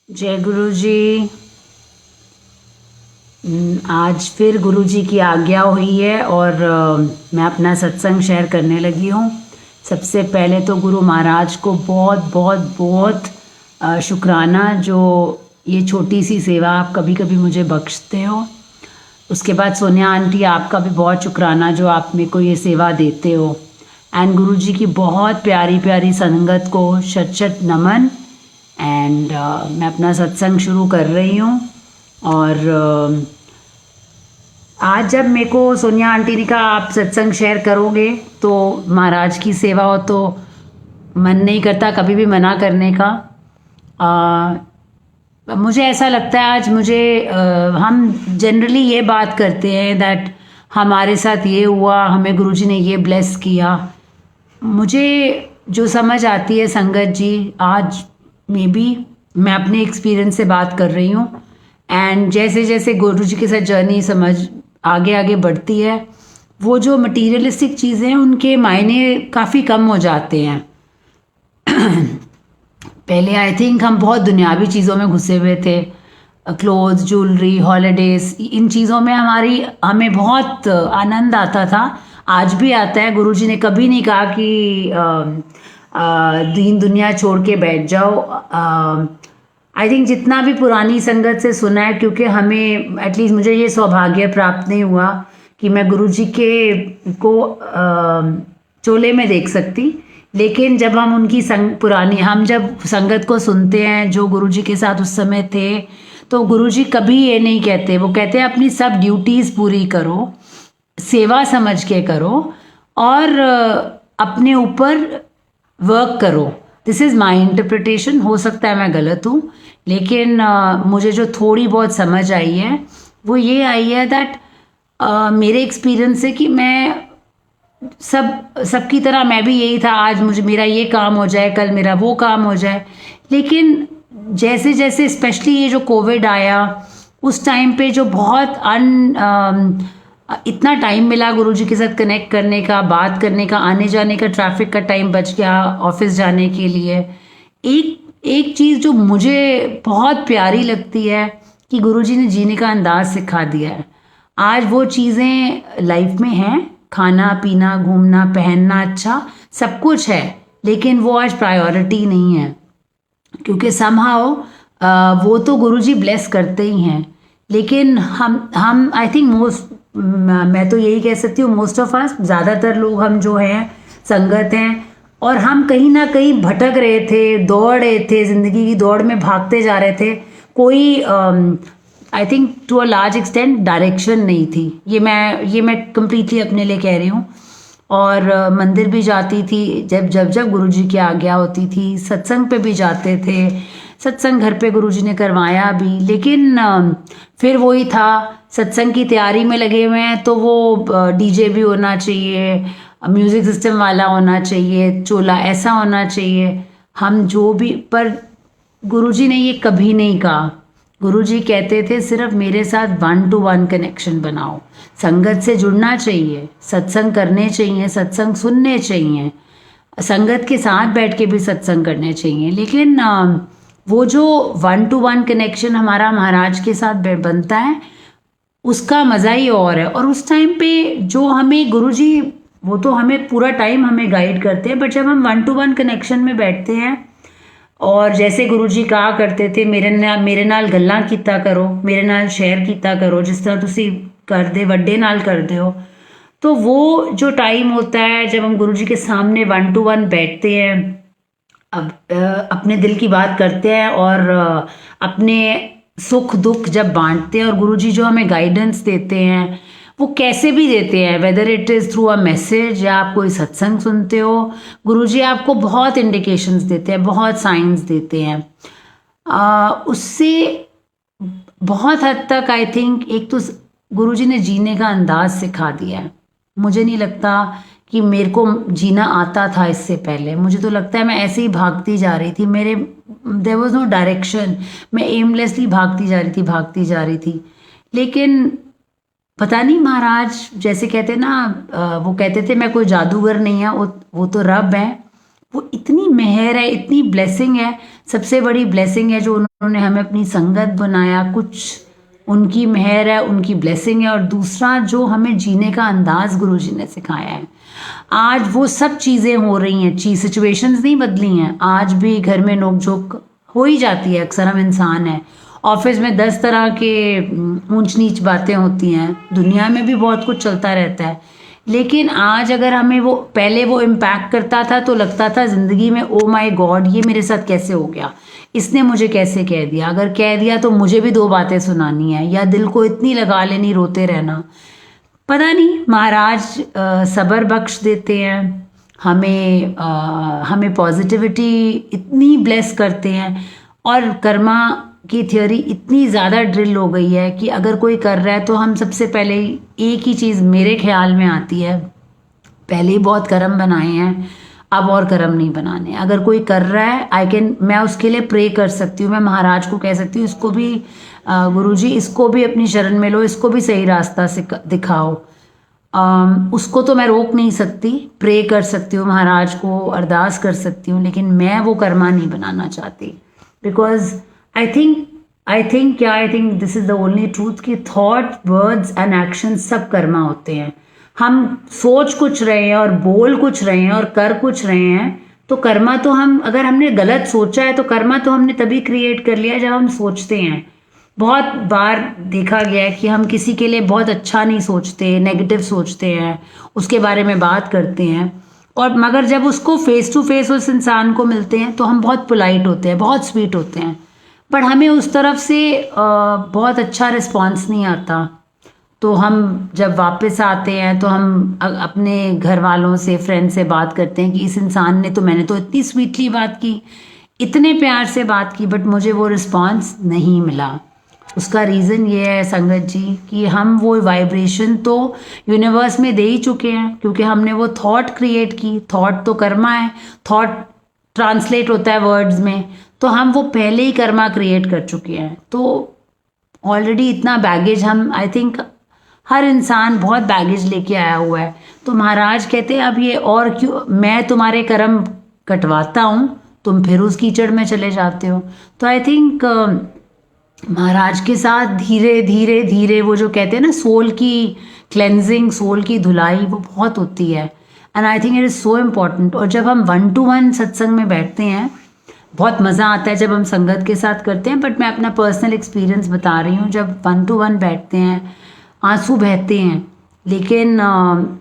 जय गुरु जी। आज फिर गुरु जी की आज्ञा हुई है और मैं अपना सत्संग शेयर करने लगी हूँ। सबसे पहले तो गुरु महाराज को बहुत बहुत बहुत शुक्राना, जो ये छोटी सी सेवा आप कभी कभी मुझे बख्शते हो। उसके बाद सोनिया आंटी, आपका भी बहुत शुक्राना जो आप मेरे को ये सेवा देते हो। एंड गुरु जी की बहुत प्यारी प्यारी संगत को शत शत नमन। एंड मैं अपना सत्संग शुरू कर रही हूँ। और आज जब मेरे को सोनिया आंटी ने कहा आप सत्संग शेयर करोगे, तो महाराज की सेवा हो तो मन नहीं करता कभी भी मना करने का। मुझे ऐसा लगता है आज मुझे हम जनरली ये बात करते हैं दैट हमारे साथ ये हुआ, हमें गुरुजी ने ये ब्लेस किया। मुझे जो समझ आती है संगत जी, आज मे बी मैं अपने एक्सपीरियंस से बात कर रही हूँ। एंड जैसे जैसे गुरु जी के साथ जर्नी समझ आगे आगे बढ़ती है, वो जो मटीरियलिस्टिक चीज़ें हैं उनके मायने काफ़ी कम हो जाते हैं। पहले आई थिंक हम बहुत दुनियावी चीज़ों में घुसे हुए थे, क्लोथ्स, ज्वेलरी, हॉलीडेज, इन चीज़ों में हमें बहुत आनंद आता था। आज भी आता है। गुरुजी ने कभी नहीं कहा कि दीन दुनिया छोड़ के बैठ जाओ। आई थिंक जितना भी पुरानी संगत से सुना है, क्योंकि हमें एटलीस्ट मुझे ये सौभाग्य प्राप्त नहीं हुआ कि मैं गुरुजी के को चोले में देख सकती, लेकिन जब हम उनकी हम जब संगत को सुनते हैं जो गुरुजी के साथ उस समय थे, तो गुरुजी कभी ये नहीं कहते। वो कहते हैं अपनी सब ड्यूटीज़ पूरी करो, सेवा समझ के करो और अपने ऊपर वर्क करो। This is my interpretation. हो सकता है मैं गलत हूँ, लेकिन मुझे जो थोड़ी बहुत समझ आई है वो आई है दैट मेरे एक्सपीरियंस से कि मैं सबकी तरह मैं भी यही था, आज मुझे मेरा ये काम हो जाए, कल मेरा वो काम हो जाए। लेकिन जैसे जैसे स्पेशली ये जो कोविड आया, उस टाइम पे जो बहुत इतना टाइम मिला गुरुजी के साथ कनेक्ट करने का, बात करने का, आने जाने का, ट्रैफिक का टाइम बच गया ऑफिस जाने के लिए। एक एक चीज़ जो मुझे बहुत प्यारी लगती है कि गुरुजी ने जीने का अंदाज सिखा दिया है। आज वो चीज़ें लाइफ में हैं, खाना पीना, घूमना, पहनना, अच्छा सब कुछ है, लेकिन वो आज प्रायोरिटी नहीं है, क्योंकि समहाउ वो तो गुरुजी ब्लेस करते ही हैं। लेकिन हम आई थिंक मैं तो यही कह सकती हूँ, मोस्ट ऑफ अस, ज़्यादातर लोग हम जो हैं संगत हैं, और हम कहीं ना कहीं भटक रहे थे, दौड़ रहे थे, ज़िंदगी की दौड़ में भागते जा रहे थे। कोई I think to a large extent direction नहीं थी। ये मैं कंप्लीटली अपने लिए कह रही हूँ। और मंदिर भी जाती थी जब जब जब गुरुजी की आज्ञा होती थी, सत्संग पे भी जाते थे, सत्संग घर पे गुरुजी ने करवाया भी। लेकिन फिर वही था, सत्संग की तैयारी में लगे हुए हैं तो वो डीजे भी होना चाहिए, म्यूज़िक सिस्टम वाला होना चाहिए, चोला ऐसा होना चाहिए। हम जो भी, पर गुरुजी ने ये कभी नहीं कहा। गुरुजी कहते थे सिर्फ मेरे साथ 1-to-1 कनेक्शन बनाओ, संगत से जुड़ना चाहिए, सत्संग करने चाहिए, सत्संग सुनने चाहिए, संगत के साथ बैठ के भी सत्संग करने चाहिए। लेकिन वो जो 1-to-1 कनेक्शन हमारा महाराज के साथ बनता है, उसका मज़ा ही और है। और उस टाइम पे जो हमें गुरुजी, वो तो हमें पूरा टाइम हमें गाइड करते हैं, बट जब हम 1-to-1 कनेक्शन में बैठते हैं, और जैसे गुरुजी कहा करते थे, मेरे नाल गल्लां कीता करो, मेरे नाल शेयर कीता करो, जिस तरह तुसी करदे वड्डे नाल करदे हो। तो वो जो टाइम होता है जब हम गुरुजी के सामने 1-to-1 बैठते हैं, अब अपने दिल की बात करते हैं और अपने सुख दुख जब बांटते हैं, और गुरुजी जो हमें गाइडेंस देते हैं, वो कैसे भी देते हैं, whether it is through a message या आप कोई सत्संग सुनते हो, गुरुजी आपको बहुत इंडिकेशंस देते हैं, बहुत साइंस देते हैं। उससे बहुत हद तक आई थिंक एक तो गुरुजी ने जीने का अंदाज सिखा दिया है। मुझे नहीं लगता कि मेरे को जीना आता था इससे पहले। मुझे तो लगता है मैं ऐसे ही भागती जा रही थी, देयर वाज नो डायरेक्शन, मैं एमलेसली भागती जा रही थी। लेकिन पता नहीं, महाराज जैसे कहते ना, वो कहते थे मैं कोई जादूगर नहीं है, वो तो रब है। वो इतनी मेहर है, इतनी ब्लेसिंग है। सबसे बड़ी ब्लेसिंग है जो उन्होंने हमें अपनी संगत बनाया, कुछ उनकी मेहर है, उनकी ब्लेसिंग है। और दूसरा जो हमें जीने का अंदाज गुरुजी ने सिखाया है, आज वो सब चीज़ें हो रही हैं, सिचुएशंस नहीं बदली हैं। आज भी घर में नोक-झोंक हो ही जाती है, अक्सर हम इंसान हैं। ऑफिस में 10 तरह के ऊंच नीच बातें होती हैं, दुनिया में भी बहुत कुछ चलता रहता है। लेकिन आज अगर हमें वो पहले वो इम्पैक्ट करता था तो लगता था ज़िंदगी में, ओ माय गॉड ये मेरे साथ कैसे हो गया, इसने मुझे कैसे कह दिया, अगर कह दिया तो मुझे भी 2 बातें सुनानी है, या दिल को इतनी लगा लेनी, रोते रहना। पता नहीं, महाराज सब्र बख्श देते हैं हमें, हमें पॉजिटिविटी इतनी ब्लेस करते हैं। और कर्मा की थियोरी इतनी ज़्यादा ड्रिल हो गई है कि अगर कोई कर रहा है तो हम सबसे पहले एक ही चीज़ मेरे ख्याल में आती है, पहले ही बहुत कर्म बनाए हैं, अब और कर्म नहीं बनाने। अगर कोई कर रहा है मैं उसके लिए प्रे कर सकती हूँ, मैं महाराज को कह सकती हूँ इसको भी गुरुजी इसको भी अपनी शरण में लो, इसको भी सही रास्ता से दिखाओ। उसको तो मैं रोक नहीं सकती, प्रे कर सकती हूँ, महाराज को अरदास कर सकती हूँ, लेकिन मैं वो कर्मा नहीं बनाना चाहती। Because I think this is the only truth कि थॉट, वर्ड्स एंड एक्शन सब कर्मा होते हैं। हम सोच कुछ रहे हैं और बोल कुछ रहे हैं और कर कुछ रहे हैं तो कर्मा तो अगर हमने गलत सोचा है तो कर्मा तो हमने तभी क्रिएट कर लिया जब हम सोचते हैं। बहुत बार देखा गया है कि हम किसी के लिए बहुत अच्छा नहीं सोचते, नेगेटिव सोचते हैं, उसके बारे में बात करते हैं, और मगर जब उसको फेस टू फेस उस इंसान को मिलते हैं तो हम बहुत पोलाइट होते हैं, बहुत स्वीट होते हैं, पर हमें उस तरफ से बहुत अच्छा रिस्पॉन्स नहीं आता। तो हम जब वापस आते हैं तो हम अपने घर वालों से, फ्रेंड से बात करते हैं कि इस इंसान ने तो, मैंने तो इतनी स्वीटली बात की, इतने प्यार से बात की, बट मुझे वो रिस्पॉन्स नहीं मिला। उसका रीज़न ये है संगत जी कि हम वो वाइब्रेशन तो यूनिवर्स में दे ही चुके हैं, क्योंकि हमने वो थॉट क्रिएट की। थॉट तो कर्मा है, थॉट ट्रांसलेट होता है वर्ड्स में, तो हम वो पहले ही कर्मा क्रिएट कर चुके हैं। तो ऑलरेडी इतना बैगेज आई थिंक हर इंसान बहुत बैगेज लेके आया हुआ है। तो महाराज कहते हैं अब ये और क्यों, मैं तुम्हारे कर्म कटवाता हूँ, तुम फिर उस कीचड़ में चले जाते हो। तो आई थिंक महाराज के साथ धीरे धीरे धीरे वो जो कहते हैं ना सोल की क्लेंजिंग, सोल की धुलाई, वो बहुत होती है। And I think it is so important. और जब हम 1-to-1 सत्संग में बैठते हैं बहुत मज़ा आता है जब हम संगत के साथ करते हैं, बट मैं अपना पर्सनल एक्सपीरियंस बता रही हूँ। जब 1-to-1 बैठते हैं आंसू बहते हैं, लेकिन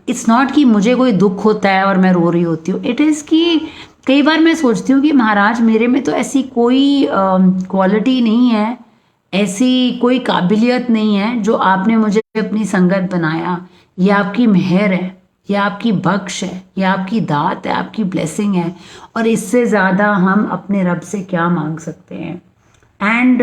इट्स नॉट कि मुझे कोई दुख होता है और मैं रो रही होती हूँ। इट इज़ कि कई बार मैं सोचती हूँ कि महाराज मेरे में तो ऐसी कोई क्वालिटी नहीं है, ऐसी कोई काबिलियत नहीं है जो आपने मुझे अपनी संगत बनाया। ये आपकी मेहर है, ये आपकी बख्श है, ये आपकी दात है, आपकी ब्लेसिंग है, और इससे ज़्यादा हम अपने रब से क्या मांग सकते हैं। एंड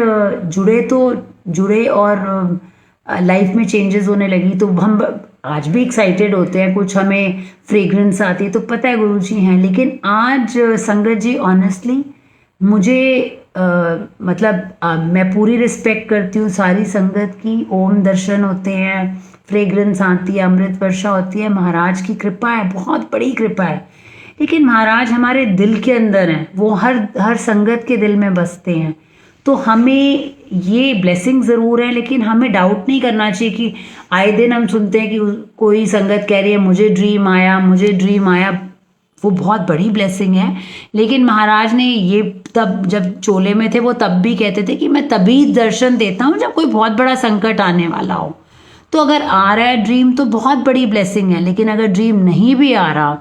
जुड़े और लाइफ में चेंजेस होने लगी तो हम आज भी एक्साइटेड होते हैं। कुछ हमें फ्रेग्रेंस आती है तो पता है गुरुजी हैं, लेकिन आज संगत जी ऑनेस्टली मुझे मैं पूरी रिस्पेक्ट करती हूँ सारी संगत की। ओम दर्शन होते हैं, फ्रेग्रेंस आती है, अमृत वर्षा होती है, महाराज की कृपा है, बहुत बड़ी कृपा है। लेकिन महाराज हमारे दिल के अंदर हैं, वो हर संगत के दिल में बसते हैं। तो हमें ये ब्लेसिंग ज़रूर है, लेकिन हमें डाउट नहीं करना चाहिए कि आए दिन हम सुनते हैं कि कोई संगत कह रही है मुझे ड्रीम आया, मुझे ड्रीम आया। वो बहुत बड़ी ब्लेसिंग है, लेकिन महाराज ने ये तब जब चोले में थे वो तब भी कहते थे कि मैं तभी दर्शन देता हूँ जब कोई बहुत बड़ा संकट आने वाला हो। तो अगर आ रहा है ड्रीम तो बहुत बड़ी ब्लेसिंग है, लेकिन अगर ड्रीम नहीं भी आ रहा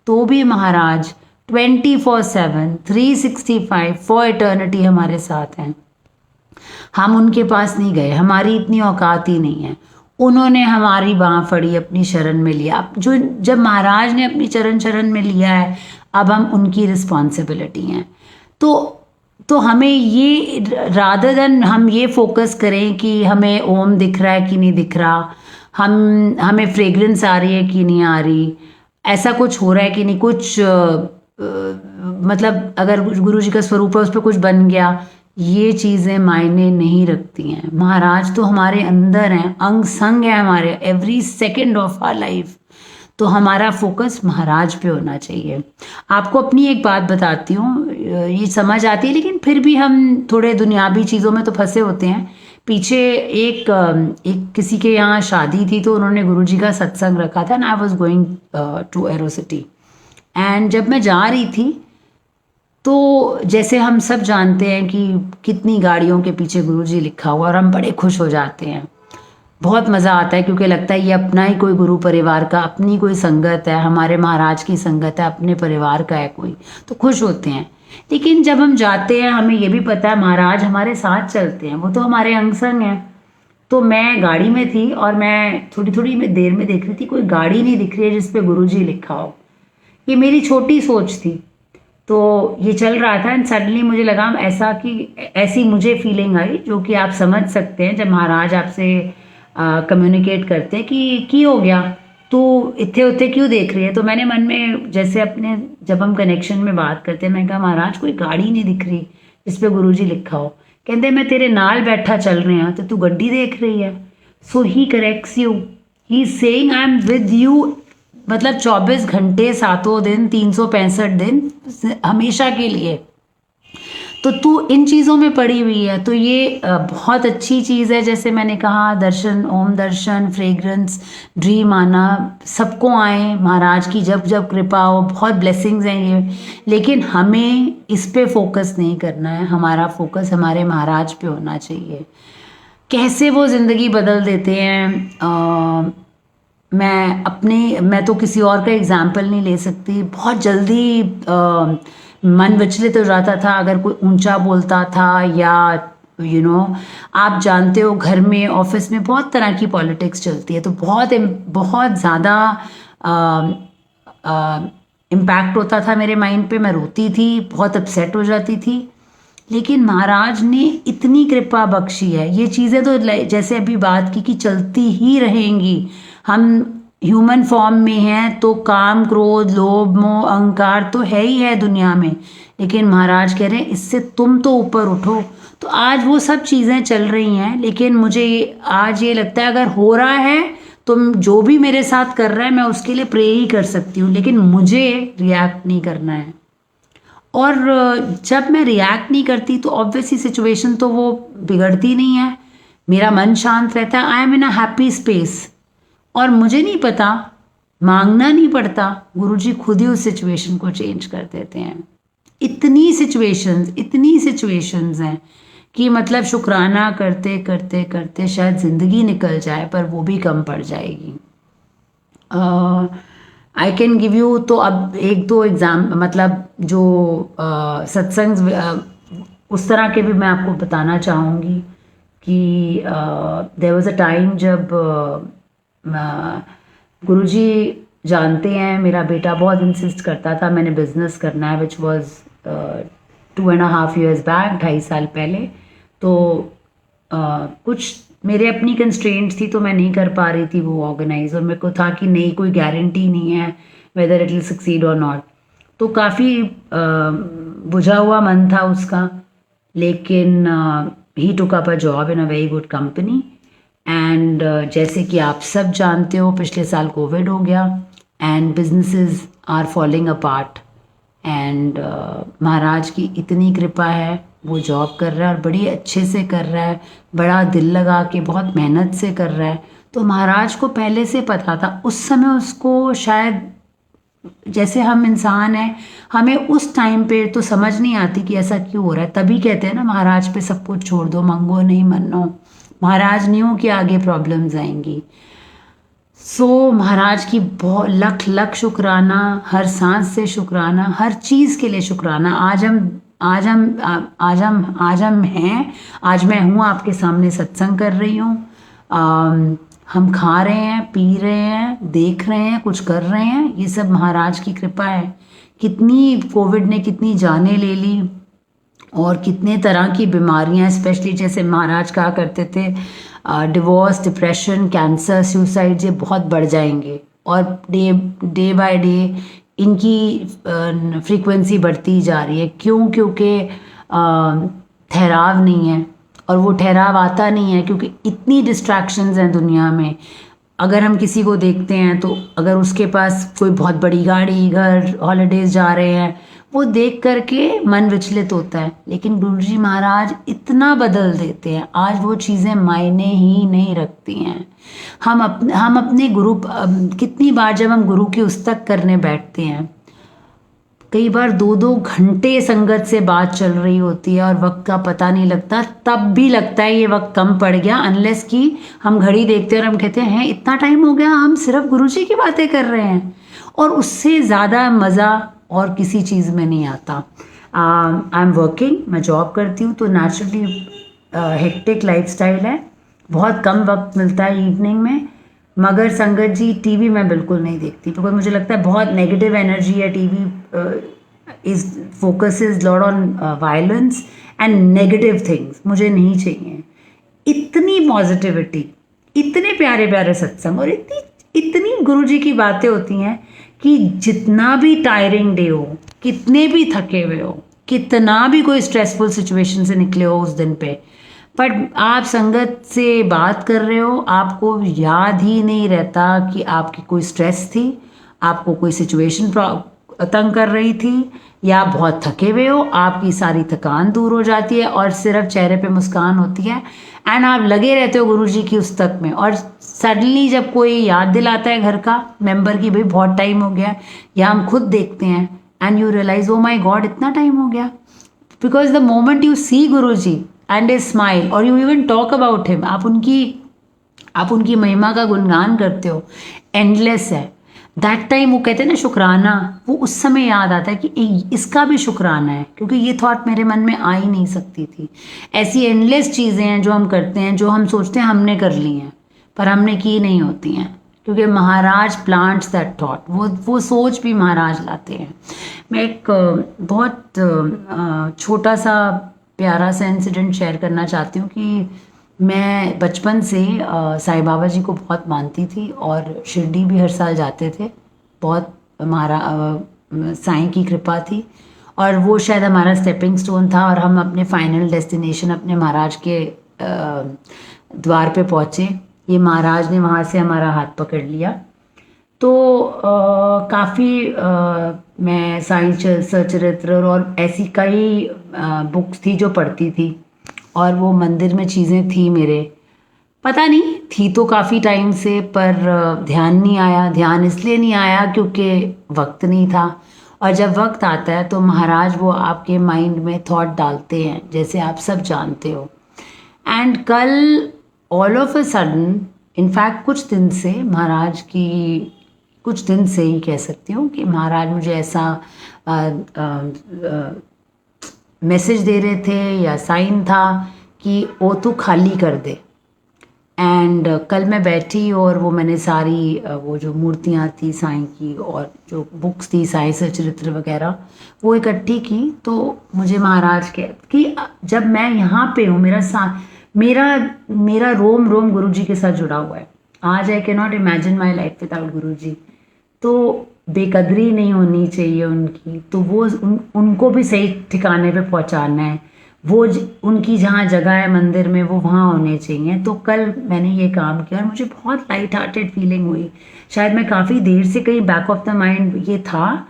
तो भी महाराज 24/7 365 फॉर इटर्निटी हमारे साथ हैं। हम उनके पास नहीं गए, हमारी इतनी औकात ही नहीं है। उन्होंने हमारी बाँह फड़ी, अपनी शरण में लिया। जब महाराज ने अपनी शरण में लिया है, अब हम उनकी रिस्पॉन्सिबिलिटी हैं। तो हमें ये रादर देन हम ये फोकस करें कि हमें ओम दिख रहा है कि नहीं दिख रहा, हमें फ्रेग्रेंस आ रही है कि नहीं आ रही, ऐसा कुछ हो रहा है कि नहीं, कुछ अगर गुरु जी का स्वरूप है उस पर कुछ बन गया, ये चीज़ें मायने नहीं रखती हैं। महाराज तो हमारे अंदर हैं, अंग संग है हमारे, every second of our life. तो हमारा फोकस महाराज पे होना चाहिए। आपको अपनी एक बात बताती हूँ, ये समझ आती है लेकिन फिर भी हम थोड़े दुनियावी चीज़ों में तो फंसे होते हैं। पीछे एक किसी के यहाँ शादी थी तो उन्होंने गुरुजी का सत्संग रखा था, and I was going to Aerocity. And जब मैं जा रही थी तो जैसे हम सब जानते हैं कि कितनी गाड़ियों के पीछे गुरुजी लिखा हुआ, और हम बड़े खुश हो जाते हैं, बहुत मज़ा आता है क्योंकि लगता है ये अपना ही कोई गुरु परिवार का, अपनी कोई संगत है, हमारे महाराज की संगत है, अपने परिवार का है कोई, तो खुश होते हैं। लेकिन जब हम जाते हैं हमें ये भी पता है महाराज हमारे साथ चलते हैं, वो तो हमारे अंग संग हैं। तो मैं गाड़ी में थी और मैं थोड़ी थोड़ी में देर में देख रही थी कोई गाड़ी नहीं दिख रही है जिस पे गुरुजी लिखा हो। ये मेरी छोटी सोच थी। तो ये चल रहा था एंड सडनली मुझे लगा ऐसा कि ऐसी मुझे फीलिंग आई जो कि आप समझ सकते हैं जब महाराज आपसे कम्युनिकेट करते हैं कि हो गया तो इतने उतने क्यों देख रही है। तो मैंने मन में जैसे अपने, जब हम कनेक्शन में बात करते हैं, मैं कहा महाराज कोई गाड़ी नहीं दिख रही जिस पे गुरुजी लिखा हो। कहते मैं तेरे नाल बैठा चल रहे हैं तो तू गड्डी देख रही है। So he corrects you, he is saying I am with you, मतलब 24 घंटे 7 दिन 365 दिन हमेशा के लिए। तो तू इन चीज़ों में पड़ी हुई है, तो ये बहुत अच्छी चीज़ है। जैसे मैंने कहा दर्शन, ओम दर्शन, फ्रेग्रेंस, ड्रीम आना, सबको आए महाराज की जब जब कृपा हो, बहुत ब्लेसिंग्स हैं ये। लेकिन हमें इस पे फोकस नहीं करना है, हमारा फोकस हमारे महाराज पे होना चाहिए। कैसे वो ज़िंदगी बदल देते हैं, मैं तो किसी और का एग्जाम्पल नहीं ले सकती। बहुत जल्दी मन विचलित हो जाता था अगर कोई ऊंचा बोलता था, या आप जानते हो घर में, ऑफिस में बहुत तरह की पॉलिटिक्स चलती है, तो बहुत ज़्यादा इम्पैक्ट होता था मेरे माइंड पे। मैं रोती थी, बहुत अपसेट हो जाती थी। लेकिन महाराज ने इतनी कृपा बख्शी है, ये चीज़ें तो जैसे अभी बात की कि चलती ही रहेंगी। हम ह्यूमन फॉर्म में हैं तो काम, क्रोध, लोभ, मोह, अहंकार तो है ही है दुनिया में, लेकिन महाराज कह रहे हैं इससे तुम तो ऊपर उठो। तो आज वो सब चीज़ें चल रही हैं, लेकिन मुझे आज ये लगता है अगर हो रहा है तो जो भी मेरे साथ कर रहा है मैं उसके लिए प्रे ही कर सकती हूँ, लेकिन मुझे रिएक्ट नहीं करना है। और जब मैं रिएक्ट नहीं करती तो ऑब्वियसली सिचुएशन तो वो बिगड़ती नहीं है, मेरा मन शांत रहता है, I am in a happy space. और मुझे नहीं पता, मांगना नहीं पड़ता, गुरुजी खुद ही उस सिचुएशन को चेंज कर देते हैं। इतनी सिचुएशंस हैं कि मतलब शुक्राना करते करते करते शायद ज़िंदगी निकल जाए पर वो भी कम पड़ जाएगी। आई कैन गिव यू, तो अब एक दो मतलब जो सत्संग उस तरह के भी मैं आपको बताना चाहूँगी कि देयर वाज अ टाइम जब गुरुजी जानते हैं मेरा बेटा बहुत इंसिस्ट करता था मैंने बिजनेस करना है, विच वॉज 2.5 years बैक, 2.5 साल पहले। तो कुछ मेरे अपनी कंस्ट्रेंट्स थी तो मैं नहीं कर पा रही थी वो ऑर्गेनाइज, और मेरे को था कि नहीं कोई गारंटी नहीं है वेदर इट विल सक्सीड और नॉट। तो काफ़ी बुझा हुआ मन था उसका, लेकिन he took up a job in a very good company. And जैसे कि आप सब जानते हो पिछले साल कोविड हो गया and businesses are falling apart. And महाराज की इतनी कृपा है, वो जॉब कर रहा है और बड़ी अच्छे से कर रहा है, बड़ा दिल लगा के बहुत मेहनत से कर रहा है। तो महाराज को पहले से पता था, उस समय उसको शायद, जैसे हम इंसान हैं हमें उस टाइम पे तो समझ नहीं आती कि ऐसा क्यों हो रहा है। तभी कहते हैं ना महाराज पे सब कुछ छोड़ दो, मंगो नहीं मनो। महाराज नहीं हो कि आगे प्रॉब्लम्स आएंगी। सो महाराज की बहुत लख लख शुक्राना, हर सांस से शुक्राना, हर चीज़ के लिए शुक्राना। आज हम हैं, आज मैं हूँ आपके सामने सत्संग कर रही हूँ, हम खा रहे हैं, पी रहे हैं, देख रहे हैं, कुछ कर रहे हैं, ये सब महाराज की कृपा है। कितनी कोविड ने कितनी जानें ले ली और कितने तरह की बीमारियां, स्पेशली जैसे महाराज कहा करते थे डिवोर्स, डिप्रेशन, कैंसर, सुसाइड ये बहुत बढ़ जाएंगे, और डे बाय डे इनकी फ्रीक्वेंसी बढ़ती जा रही है। क्यों? क्योंकि ठहराव नहीं है, और वो ठहराव आता नहीं है क्योंकि इतनी डिस्ट्रैक्शंस हैं दुनिया में। अगर हम किसी को देखते हैं तो अगर उसके पास कोई बहुत बड़ी गाड़ी, घर, हॉलीडेज जा रहे हैं, वो देख करके मन विचलित होता है। लेकिन गुरुजी महाराज इतना बदल देते हैं, आज वो चीज़ें मायने ही नहीं रखती हैं। हम अपने गुरु, कितनी बार जब हम गुरु की उस्तक करने बैठते हैं, कई बार 2-2 घंटे संगत से बात चल रही होती है और वक्त का पता नहीं लगता, तब भी लगता है ये वक्त कम पड़ गया, अनलेस कि हम घड़ी देखते हैं और हम कहते हैं इतना टाइम हो गया, हम सिर्फ गुरुजी की बातें कर रहे हैं। और उससे ज़्यादा मज़ा और किसी चीज़ में नहीं आता। आई एम वर्किंग, मैं जॉब करती हूँ, तो नेचुरली हेक्टिक लाइफस्टाइल है, बहुत कम वक्त मिलता है इवनिंग में। मगर संगत जी टीवी मैं बिल्कुल नहीं देखती, बिकॉज मुझे लगता है बहुत नेगेटिव एनर्जी है। TV is focuses lot on violence and negative things, मुझे नहीं चाहिए। इतनी पॉजिटिविटी, इतने प्यारे प्यारे सत्संग और इतनी इतनी गुरुजी की बातें होती हैं कि जितना भी टायरिंग डे हो, कितने भी थके हुए हो, कितना भी कोई स्ट्रेसफुल सिचुएशन से निकले हो उस दिन पे, पर आप संगत से बात कर रहे हो, आपको याद ही नहीं रहता कि आपकी कोई स्ट्रेस थी, आपको कोई सिचुएशन तंग कर रही थी, या आप बहुत थके हुए हो, आपकी सारी थकान दूर हो जाती है और सिर्फ चेहरे पे मुस्कान होती है एंड आप लगे रहते हो गुरुजी की उस तक में। और सडनली जब कोई याद दिलाता है घर का मेंबर की भाई बहुत टाइम हो गया, या हम खुद देखते हैं and you realise oh my God इतना टाइम हो गया, because the moment you see Guruji and a smile और you even talk about him, आप उनकी महिमा का गुणगान करते हो, एंडलेस है। दैट टाइम वो कहते हैं ना शुक्राना, वो उस समय याद आता है कि इसका भी शुक्राना है, क्योंकि ये थॉट मेरे मन में आ ही नहीं सकती थी। ऐसी एंडलेस चीज़ें हैं जो हम करते हैं, जो हम सोचते हैं हमने कर ली हैं, पर हमने की नहीं होती हैं, क्योंकि महाराज प्लांट्स दैट थॉट, वो सोच भी महाराज लाते हैं। मैं एक बहुत छोटा सा प्यारा सा इंसिडेंट शेयर करना चाहती हूँ कि मैं बचपन से साईं बाबा जी को बहुत मानती थी और शिरडी भी हर साल जाते थे। बहुत हमारा साईं की कृपा थी और वो शायद हमारा स्टेपिंग स्टोन था, और हम अपने फाइनल डेस्टिनेशन अपने महाराज के द्वार पे पहुँचे। ये महाराज ने वहाँ से हमारा हाथ पकड़ लिया। तो काफ़ी मैं साईं सचरित्र और ऐसी कई बुक्स थी जो पढ़ती थी, और वो मंदिर में चीज़ें थी मेरे, पता नहीं थी तो काफ़ी टाइम से, पर ध्यान नहीं आया। ध्यान इसलिए नहीं आया क्योंकि वक्त नहीं था, और जब वक्त आता है तो महाराज वो आपके माइंड में थॉट डालते हैं, जैसे आप सब जानते हो। एंड कल all of a sudden, in fact कुछ दिन से ही कह सकती हूँ कि महाराज मुझे ऐसा मैसेज दे रहे थे या साइन था कि वो तू खाली कर दे। एंड कल मैं बैठी और वो मैंने सारी वो जो मूर्तियाँ थी साईं की और जो बुक्स थी साईं सचरित्र वगैरह वो इकट्ठी की, तो मुझे महाराज कह कि जब मैं यहाँ पे हूँ, मेरा रोम रोम गुरुजी के साथ जुड़ा हुआ है। आज I can not imagine my life without Guruji. तो बेकदरी नहीं होनी चाहिए उनकी, तो वो उनको भी सही ठिकाने पे पहुंचाना है। वो उनकी जहाँ जगह है मंदिर में वो वहाँ होने चाहिए। तो कल मैंने ये काम किया और मुझे बहुत लाइट हार्टेड फीलिंग हुई। शायद मैं काफ़ी देर से कहीं बैक ऑफ द माइंड ये था,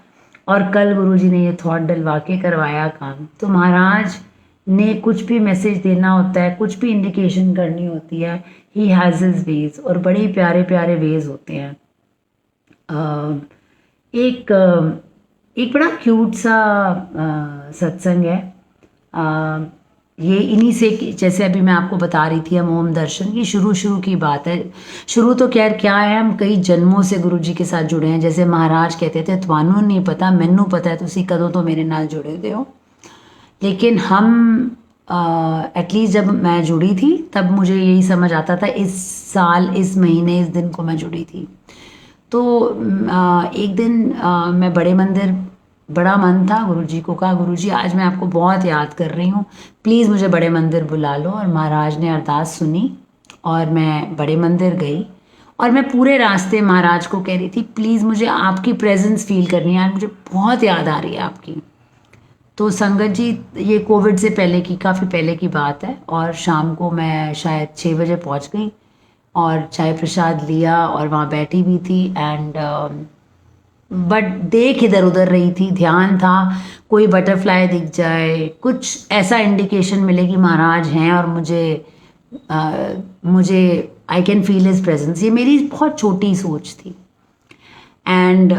और कल गुरुजी ने ये थॉट डलवा के करवाया काम। तो महाराज ने कुछ भी मैसेज देना होता है, कुछ भी इंडिकेशन करनी होती है, ही हैज़ हिज वेज, और बड़े प्यारे प्यारे वेज होते हैं। एक बड़ा क्यूट सा सत्संग है। ये इन्हीं से, जैसे अभी मैं आपको बता रही थी, हम ओम दर्शन की शुरू की बात है। शुरू तो खैर क्या है, हम कई जन्मों से गुरुजी के साथ जुड़े हैं। जैसे महाराज कहते थे तुहानू नहीं पता मैनू पता है, तुसी कदों तो मेरे नाल जुड़े दे हो। लेकिन हम एटलीस्ट जब मैं जुड़ी थी तब मुझे यही समझ आता था, इस साल इस महीने इस दिन को मैं जुड़ी थी। तो एक दिन मैं बड़े मंदिर, बड़ा मन था, गुरुजी को कहा गुरुजी आज मैं आपको बहुत याद कर रही हूँ, प्लीज़ मुझे बड़े मंदिर बुला लो। और महाराज ने अरदास सुनी और मैं बड़े मंदिर गई, और मैं पूरे रास्ते महाराज को कह रही थी प्लीज़ मुझे आपकी प्रेजेंस फील करनी है, मुझे बहुत याद आ रही है आपकी। तो संगत जी ये कोविड से पहले की, काफ़ी पहले की बात है, और शाम को मैं शायद 6 बजे पहुँच गई और चाय प्रसाद लिया और वहाँ बैठी भी थी एंड बट देख इधर उधर रही थी, ध्यान था कोई बटरफ्लाई दिख जाए, कुछ ऐसा इंडिकेशन मिले कि महाराज हैं और मुझे I can feel his presence. ये मेरी बहुत छोटी सोच थी। एंड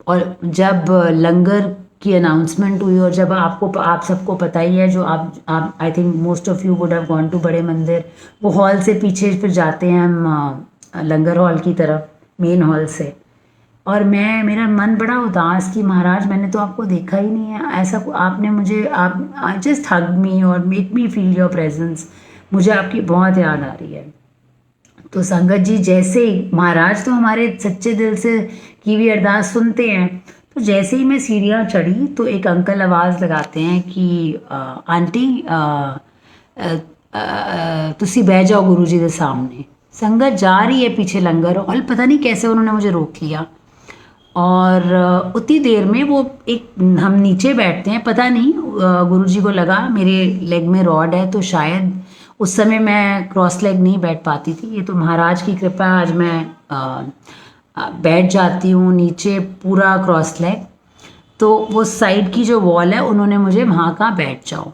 और जब लंगर की अनाउंसमेंट हुई और जब आप सबको पता ही है, जो आप I think most of you would have gone to बड़े मंदिर, वो हॉल से पीछे फिर जाते हैं हम लंगर हॉल की तरफ, मेन हॉल से। और मेरा मन बड़ा उदास कि महाराज मैंने तो आपको देखा ही नहीं है, ऐसा आपने मुझे आप जस्ट हग मी और make me feel your presence, मुझे आपकी बहुत याद आ रही है। तो संगत जी, जैसे ही महाराज तो हमारे सच्चे दिल से की हुई अरदास सुनते हैं, तो जैसे ही मैं सीढ़ियाँ चढ़ी तो एक अंकल आवाज़ लगाते हैं कि आंटी तुसी बह जाओ गुरु जी के सामने। संगत जा रही है पीछे लंगर हॉल, पता नहीं कैसे उन्होंने मुझे रोक लिया और उतनी देर में वो एक, हम नीचे बैठते हैं, पता नहीं गुरुजी को लगा मेरे लेग में रॉड है, तो शायद उस समय मैं क्रॉस लेग नहीं बैठ पाती थी। ये तो महाराज की कृपा, आज मैं बैठ जाती हूँ नीचे पूरा क्रॉस लेग। तो वो साइड की जो वॉल है उन्होंने मुझे वहाँ का बैठ जाओ,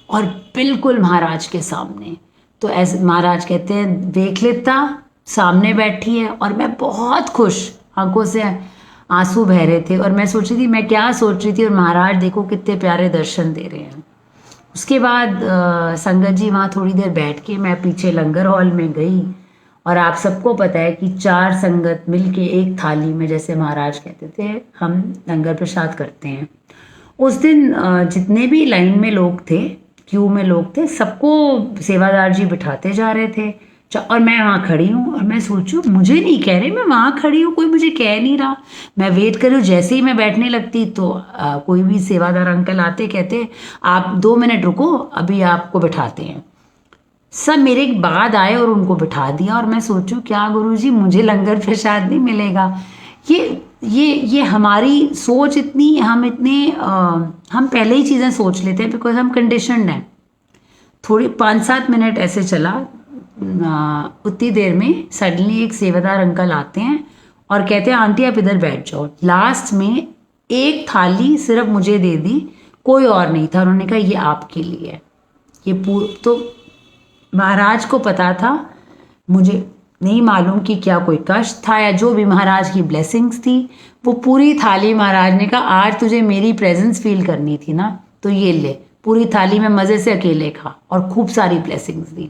और बिल्कुल महाराज के सामने। तो ऐसे महाराज कहते हैं देख लेता सामने बैठी है, और मैं बहुत खुश, आंखों से आंसू बह रहे थे और मैं सोच रही थी मैं क्या सोच रही थी, और महाराज देखो कितने प्यारे दर्शन दे रहे हैं। उसके बाद संगत जी वहाँ थोड़ी देर बैठ के मैं पीछे लंगर हॉल में गई, और आप सबको पता है कि 4 संगत मिलके एक थाली में, जैसे महाराज कहते थे, हम लंगर प्रसाद करते हैं। उस दिन जितने भी लाइन में लोग थे, क्यू में लोग थे, सबको सेवादार जी बिठाते जा रहे थे, और मैं वहाँ खड़ी हूँ और मैं सोचूं मुझे नहीं कह रहे, मैं वहाँ खड़ी हूँ, कोई मुझे कह नहीं रहा। मैं वेट कर रही हूँ, जैसे ही मैं बैठने लगती तो कोई भी सेवादार अंकल आते, कहते आप 2 मिनट रुको, अभी आपको बिठाते हैं। सब मेरे बाद आए और उनको बिठा दिया, और मैं सोचूं क्या गुरुजी मुझे लंगर प्रसाद नहीं मिलेगा। ये हमारी सोच इतनी, हम पहले ही चीज़ें सोच लेते हैं बिकॉज हम कंडीशनड हैं। थोड़ी 5-7 मिनट ऐसे चला, उतनी देर में सडनली एक सेवादार अंकल आते हैं और कहते हैं आंटी आप इधर बैठ जाओ। लास्ट में एक थाली सिर्फ मुझे दे दी, कोई और नहीं था। उन्होंने कहा ये आपके लिए है। तो महाराज को पता था, मुझे नहीं मालूम कि क्या कोई कष्ट था या जो भी महाराज की ब्लेसिंग्स थी, वो पूरी थाली महाराज ने कहा आज तुझे मेरी प्रेजेंस फील करनी थी ना, तो ये ले पूरी थाली में मज़े से अकेले खा, और खूब सारी blessings the.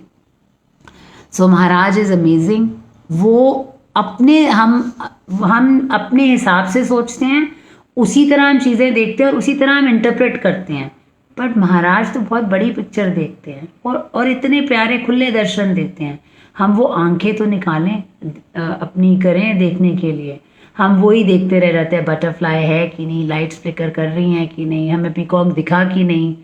So Maharaj is amazing. वो हम अपने हिसाब से सोचते हैं, उसी तरह हम चीज़ें देखते हैं और उसी तरह हम इंटरप्रेट करते हैं, बट महाराज तो बहुत बड़ी पिक्चर देखते हैं और इतने प्यारे खुले दर्शन देते हैं। हम वो आंखें तो निकालें, अपनी करें देखने के लिए, हम वही देखते रह जाते हैं बटरफ्लाई है कि नहीं, लाइट्स फ्लिकर कर रही हैं कि नहीं, हमें पीकॉक दिखा कि नहीं,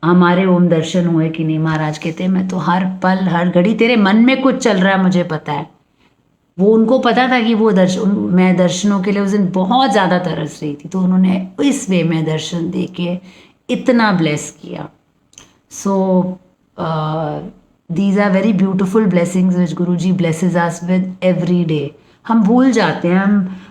हमारे ओम दर्शन हुए कि नहीं। महाराज कहते हैं मैं तो हर पल हर घड़ी, तेरे मन में कुछ चल रहा है मुझे पता है। वो उनको पता था कि वो मैं दर्शनों के लिए उस दिन बहुत ज़्यादा तरस रही थी, तो उन्होंने इस वे में दर्शन दे के इतना ब्लेस किया। So these are very beautiful blessings which Guru ji blesses us with every day. हम भूल जाते हैं,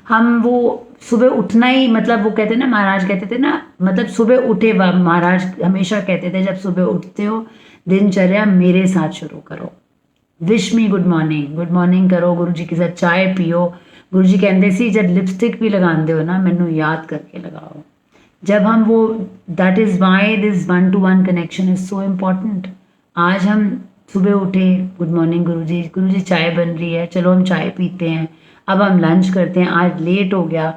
हम वो सुबह उठना ही, मतलब वो कहते हैं ना, महाराज कहते थे ना, मतलब सुबह उठे, महाराज हमेशा कहते थे जब सुबह उठते हो दिनचर्या मेरे साथ शुरू करो, विश मी गुड मॉर्निंग करो, गुरु जी के साथ चाय पियो। गुरु जी कहते सी जब लिपस्टिक भी लगाते हो ना, मैनू याद करके लगाओ। जब हम वो, that is why this 1-to-1 connection is so important. आज हम सुबह उठे, गुड मॉर्निंग गुरु जी चाय बन रही है, चलो हम चाय पीते हैं, अब हम लंच करते हैं, आज लेट हो गया,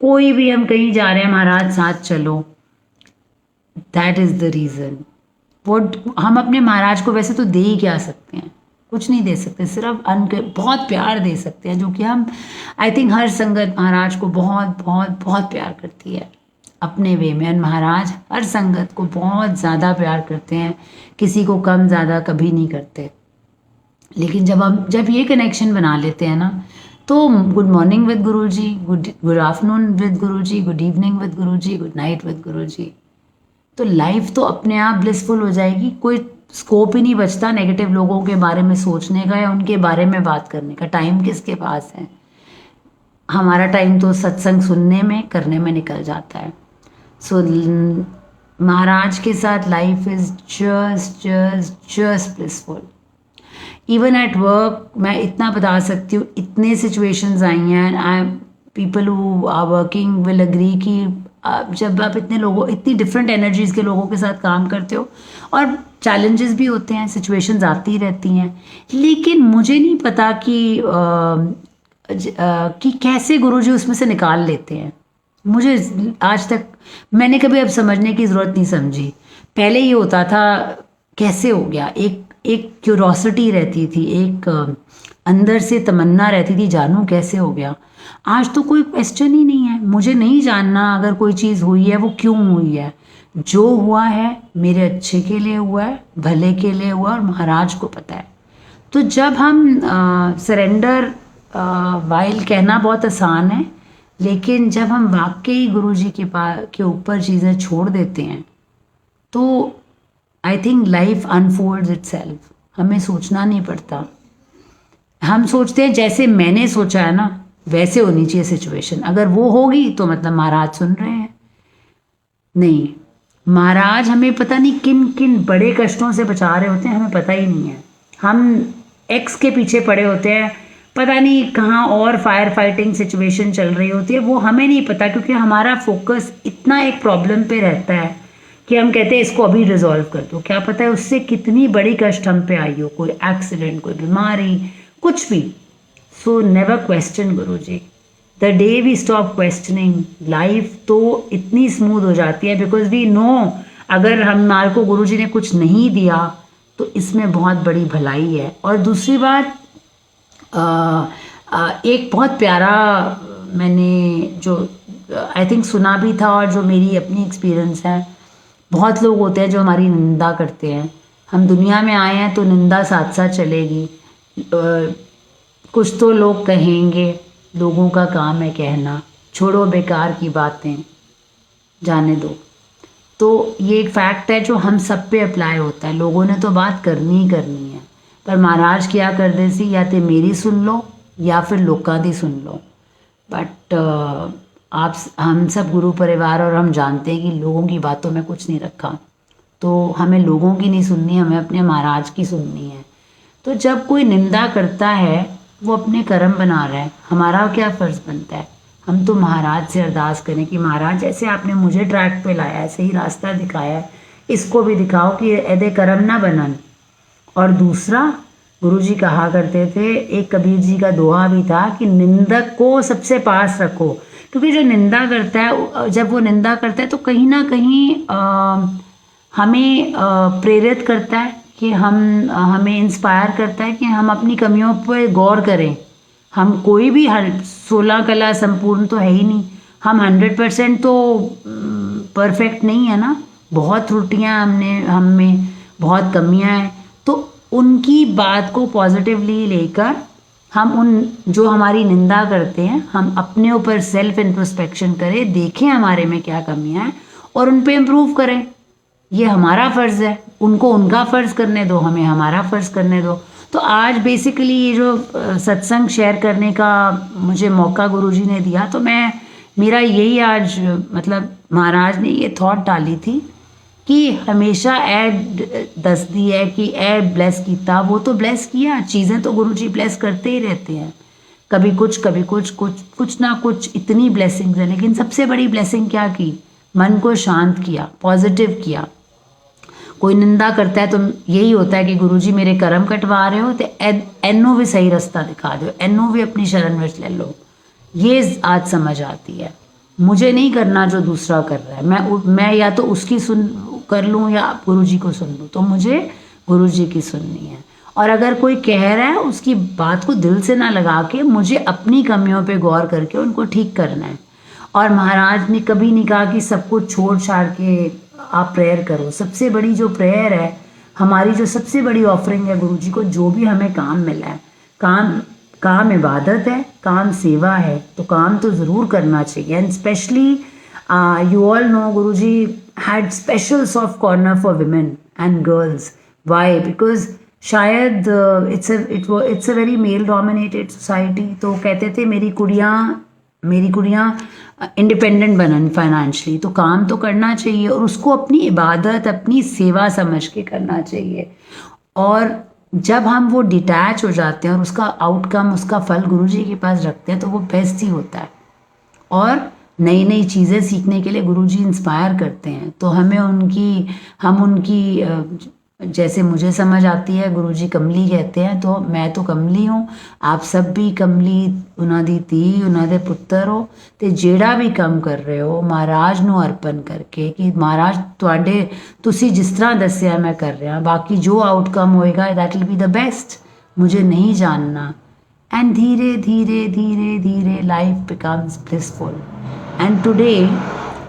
कोई भी हम कहीं जा रहे हैं महाराज साथ चलो। That is the reason. वो हम अपने महाराज को वैसे तो दे ही क्या सकते हैं, कुछ नहीं दे सकते, सिर्फ बहुत प्यार दे सकते हैं, जो कि हम आई थिंक हर संगत महाराज को बहुत बहुत बहुत प्यार करती है अपने वे में। महाराज हर संगत को बहुत ज़्यादा प्यार करते हैं, किसी को कम ज़्यादा कभी नहीं करते। लेकिन जब ये कनेक्शन बना लेते हैं ना, तो good morning with Guru ji, good afternoon with Guru ji, good evening with Guru ji, good night with गुरु जी, तो लाइफ तो अपने आप ब्लिसफुल हो जाएगी। कोई स्कोप ही नहीं बचता नेगेटिव लोगों के बारे में सोचने का या उनके बारे में बात करने का। टाइम किसके पास है? हमारा टाइम तो सत्संग सुनने में करने में निकल जाता है। सो महाराज के साथ life is just blissful. Even at work मैं इतना बता सकती हूँ, इतने सिचुएशंस आई हैं, I people who are working will agree कि जब आप इतनी डिफरेंट एनर्जीज के लोगों के साथ काम करते हो और चैलेंजेस भी होते हैं, सिचुएशंस आती रहती हैं, लेकिन मुझे नहीं पता कि कैसे गुरुजी उसमें से निकाल लेते हैं। मुझे आज तक मैंने कभी अब समझने की ज़रूरत नहीं समझी। पहले ये होता था कैसे हो गया, एक क्यूरोसिटी रहती थी, एक अंदर से तमन्ना रहती थी जानूं कैसे हो गया। आज तो कोई क्वेश्चन ही नहीं है, मुझे नहीं जानना अगर कोई चीज़ हुई है वो क्यों हुई है। जो हुआ है मेरे अच्छे के लिए हुआ है, भले के लिए हुआ, और महाराज को पता है। तो जब हम सरेंडर वाइल कहना बहुत आसान है, लेकिन जब हम वाकई गुरुजी के ऊपर चीज़ें छोड़ देते हैं तो I think life unfolds itself. हमें सोचना नहीं पड़ता। हम सोचते हैं जैसे मैंने सोचा है ना वैसे होनी चाहिए सिचुएशन, अगर वो होगी तो मतलब महाराज सुन रहे हैं। नहीं, महाराज हमें पता नहीं किन किन बड़े कष्टों से बचा रहे होते हैं, हमें पता ही नहीं है। हम एक्स के पीछे पड़े होते हैं, पता नहीं कहाँ और फायर फाइटिंग सिचुएशन चल रही होती है, वो हमें नहीं पता, क्योंकि हमारा फोकस इतना एक प्रॉब्लम पे रहता है कि हम कहते हैं इसको अभी रिजॉल्व कर दो। क्या पता है उससे कितनी बड़ी कष्ट हम पे आई हो, कोई एक्सीडेंट, कोई बीमारी, कुछ भी। So never question Guruji. The day we stop questioning, life तो इतनी स्मूथ हो जाती है, बिकॉज वी नो अगर हमारे को गुरुजी ने कुछ नहीं दिया तो इसमें बहुत बड़ी भलाई है। और दूसरी बात, एक बहुत प्यारा मैंने जो आई थिंक सुना भी था और जो मेरी अपनी एक्सपीरियंस है, बहुत लोग होते हैं जो हमारी निंदा करते हैं। हम दुनिया में आए हैं तो निंदा साथ साथ चलेगी। कुछ तो लोग कहेंगे, लोगों का काम है कहना, छोड़ो बेकार की बातें, जाने दो। तो ये एक फैक्ट है जो हम सब पे अप्लाई होता है। लोगों ने तो बात करनी ही करनी है, पर महाराज क्या कर दे सी, या तो मेरी सुन लो या फिर लोका दी सुन लो। बट हम सब गुरु परिवार और हम जानते हैं कि लोगों की बातों में कुछ नहीं रखा, तो हमें लोगों की नहीं सुननी, हमें अपने महाराज की सुननी है। तो जब कोई निंदा करता है वो अपने कर्म बना रहा है, हमारा क्या फ़र्ज़ बनता है? हम तो महाराज से अरदास करें कि महाराज जैसे आपने मुझे ट्रैक पे लाया है, सही रास्ता दिखाया है, इसको भी दिखाओ कि एदे कर्म ना बनन। और दूसरा, गुरुजी कहा करते थे, एक कबीर जी का दोहा भी था कि निंदक को सबसे पास रखो, क्योंकि जो निंदा करता है, जब वो निंदा करता है तो कहीं ना कहीं हमें प्रेरित करता है कि हमें इंस्पायर करता है कि हम अपनी कमियों पर गौर करें। हम कोई भी 16 कला संपूर्ण तो है ही नहीं, हम 100% तो परफेक्ट नहीं है ना, बहुत त्रुटियां हम में बहुत कमियां हैं। तो उनकी बात को पॉजिटिवली लेकर हम उन जो हमारी निंदा करते हैं, हम अपने ऊपर सेल्फ इंट्रोस्पेक्शन करें, देखें हमारे में क्या कमियां हैं और उन पे इम्प्रूव करें। ये हमारा फ़र्ज़ है, उनको उनका फ़र्ज़ करने दो, हमें हमारा फ़र्ज़ करने दो। तो आज बेसिकली ये जो सत्संग शेयर करने का मुझे मौका गुरुजी ने दिया, तो मेरा यही आज मतलब महाराज ने ये थॉट डाली थी कि हमेशा ऐड दसदी है कि ऐड ब्लेस कीता, वो तो ब्लेस किया, चीज़ें तो गुरुजी ब्लेस करते ही रहते हैं, कभी कुछ ना कुछ इतनी ब्लेसिंग्स हैं। लेकिन सबसे बड़ी ब्लेसिंग क्या की? मन को शांत किया, पॉजिटिव किया। कोई निंदा करता है तो यही होता है कि गुरुजी मेरे कर्म कटवा रहे हो, तो एनो भी सही रास्ता दिखा दो, एनो भी अपनी शरण में ले लो। ये आज समझ आती है। मुझे नहीं करना जो दूसरा कर रहा है, मैं या तो उसकी सुन कर लूँ या गुरुजी को सुन लूँ, तो मुझे गुरुजी की सुननी है। और अगर कोई कह रहा है उसकी बात को दिल से ना लगा के मुझे अपनी कमियों पे गौर करके उनको ठीक करना है। और महाराज ने कभी नहीं कहा कि सब कुछ छोड़ छाड़ के आप प्रेयर करो। सबसे बड़ी जो प्रेयर है हमारी, जो सबसे बड़ी ऑफरिंग है गुरुजी को, जो भी हमें काम मिला है, काम इबादत है, काम सेवा है, तो काम तो ज़रूर करना चाहिए। And specially you all know Guruji had special soft corner for women and girls, why? Because शायद it's a very male dominated society. तो कहते थे मेरी कुड़ियाँ इंडिपेंडेंट बनन फाइनेंशली, तो काम तो करना चाहिए और उसको अपनी इबादत, अपनी सेवा समझ के करना चाहिए। और जब हम वो डिटैच हो जाते हैं और उसका आउटकम, उसका फल गुरुजी के पास रखते हैं, तो वो बेस्ट ही होता है। और नई नई चीज़ें सीखने के लिए गुरुजी इंस्पायर करते हैं। तो हम उनकी जैसे मुझे समझ आती है, गुरुजी कमली कहते हैं, तो मैं तो कमली हूँ। आप सब भी कमली उन्हां दी धी, उन्हां दे पुत्तर हो। तो ਜਿਹੜਾ भी ਕੰਮ कर रहे हो महाराज ਨੂੰ अर्पण करके कि महाराज ਤੁਹਾਡੇ ਤੁਸੀਂ जिस तरह दसिया मैं कर रहा, बाकी जो आउटकम होएगा that will be the best, मुझे नहीं जानना। एंड धीरे धीरे धीरे धीरे life becomes blissful. And today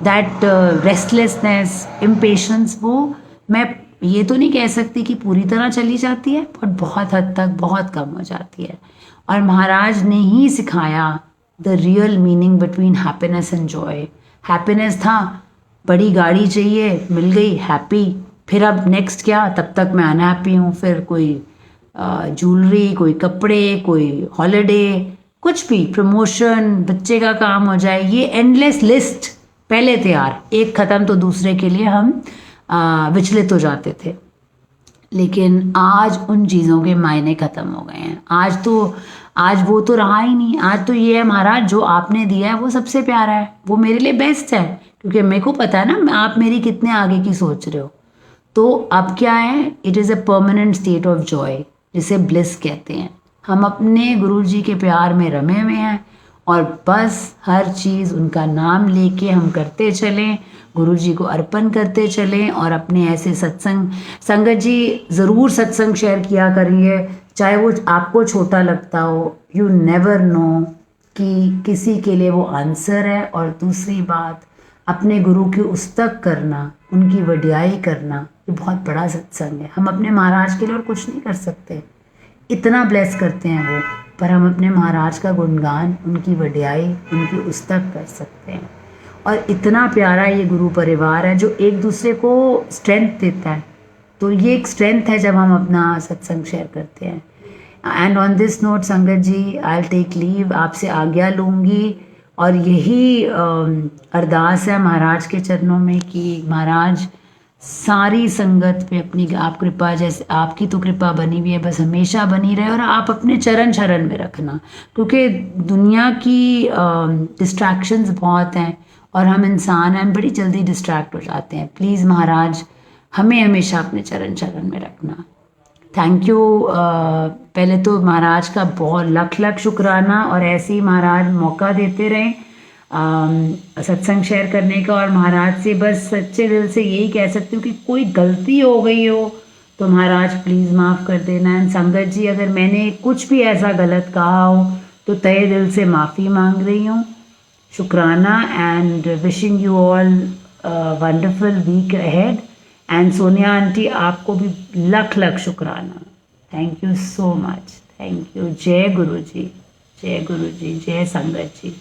that restlessness, impatience, वो मैं ये तो नहीं कह सकती कि पूरी तरह चली जाती है, पर बहुत हद तक बहुत कम हो जाती है। और महाराज ने ही सिखाया the real meaning between happiness and Joy. Happiness था, बड़ी गाड़ी चाहिए, मिल गई, हैप्पी। फिर अब नेक्स्ट क्या, तब तक मैं अनहैप्पी हूँ। फिर कोई ज्वेलरी, कोई कपड़े, कोई हॉलिडे, कुछ भी, प्रमोशन, बच्चे का काम हो जाए, ये एंडलेस लिस्ट पहले थे यार, एक ख़त्म तो दूसरे के लिए हम विचलित हो जाते थे। लेकिन आज उन चीज़ों के मायने ख़त्म हो गए हैं। आज वो तो रहा ही नहीं। आज तो ये है, महाराज जो आपने दिया है वो सबसे प्यारा है, वो मेरे लिए बेस्ट है, क्योंकि मेरे को पता है ना आप मेरी कितने आगे की सोच रहे हो। तो अब क्या है, it is a permanent state of Joy, जिसे ब्लिस कहते हैं। हम अपने गुरुजी के प्यार में रमे हुए हैं और बस हर चीज़ उनका नाम लेके हम करते चलें, गुरुजी को अर्पण करते चलें। और अपने ऐसे संगत जी ज़रूर सत्संग शेयर किया करिए, चाहे वो आपको छोटा लगता हो। यू नेवर नो कि किसी के लिए वो आंसर है। और दूसरी बात, अपने गुरु की उस्तक करना, उनकी वडियाई करना, ये बहुत बड़ा सत्संग है। हम अपने महाराज के लिए और कुछ नहीं कर सकते, इतना ब्लेस करते हैं वो, पर हम अपने महाराज का गुणगान, उनकी वडियाई, उनकी उस्तक कर सकते हैं। और इतना प्यारा ये गुरु परिवार है जो एक दूसरे को स्ट्रेंथ देता है। तो ये एक स्ट्रेंथ है जब हम अपना सत्संग शेयर करते हैं। एंड ऑन दिस नोट संगत जी, आई विल टेक लीव, आपसे आज्ञा लूँगी। और यही अरदास है महाराज के चरणों में कि महाराज सारी संगत पे अपनी आप कृपा, जैसे आपकी तो कृपा बनी हुई है, बस हमेशा बनी रहे। और आप अपने चरण शरण में रखना, क्योंकि दुनिया की डिस्ट्रैक्शंस बहुत हैं और हम इंसान हैं, बड़ी जल्दी डिस्ट्रैक्ट हो जाते हैं। प्लीज़ महाराज हमें हमेशा अपने चरण शरण में रखना। Thank you. पहले तो महाराज का बहुत लख लख शुक्राना, और ऐसे ही महाराज मौका देते रहें सत्संग शेयर करने का। और महाराज से बस सच्चे दिल से यही कह सकती हूँ कि कोई गलती हो गई हो तो महाराज प्लीज़ माफ़ कर देना। एंड संगत जी, अगर मैंने कुछ भी ऐसा गलत कहा हो तो तहे दिल से माफ़ी मांग रही हूँ। शुक्राना, and wishing you all wonderful week ahead. And Sonia aunty, आपको भी लख लख शुक्राना। Thank you so much. Thank you. जय गुरु जी, जय गुरु जी, जय संगत जी।